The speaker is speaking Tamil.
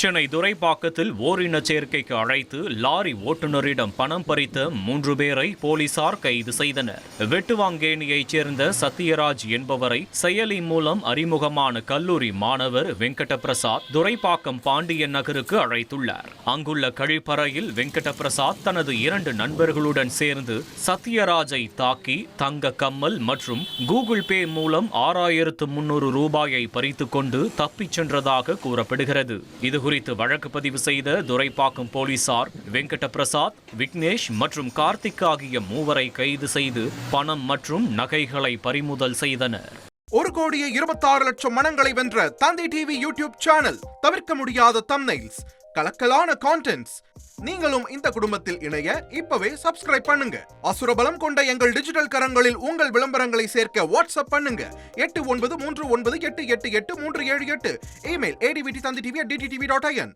சென்னை துரைப்பாக்கத்தில் ஓரின சேர்க்கைக்கு அழைத்து லாரி ஓட்டுநரிடம் பணம் பறித்த 3 பேரை போலீசார் கைது செய்தனர். வெட்டுவாங்கேணியைச் சேர்ந்த சத்யராஜ் என்பவரை செயலி மூலம் அறிமுகமான கல்லூரி மாணவர் வெங்கடபிரசாத் துரைப்பாக்கம் பாண்டியன் நகருக்கு அழைத்துள்ளார். அங்குள்ள கழிப்பறையில் வெங்கடபிரசாத் தனது 2 நண்பர்களுடன் சேர்ந்து சத்யராஜை தாக்கி தங்க கம்மல் மற்றும் கூகுள் பே மூலம் 6300 ரூபாயை பறித்துக் கொண்டு தப்பிச் சென்றதாக கூறப்படுகிறது. இதுகுறித்து வழக்கு பதிவு செய்த துரைப்பாக்கம் போலீசார் வெங்கடபிரசாத், விக்னேஷ் மற்றும் கார்த்திக் ஆகிய 3 கைது செய்து பணம் மற்றும் நகைகளை பறிமுதல் செய்தனர். 1,26,00,000 மனங்களை வென்ற தந்தி டிவி யூடியூப் சேனல். தவிர்க்க முடியாத தம்ப்நெயில்ஸ், கலக்கலான கான்டென்ட்ஸ். நீங்களும் இந்த குடும்பத்தில் இணைய இப்பவே சப்ஸ்கிரைப் பண்ணுங்க. அசுரபலம் கொண்ட எங்கள் டிஜிட்டல் கரங்களில் உங்கள் விளம்பரங்களை சேர்க்க வாட்ஸ்அப் பண்ணுங்க. 8939888838. Email advttv@dttv.in.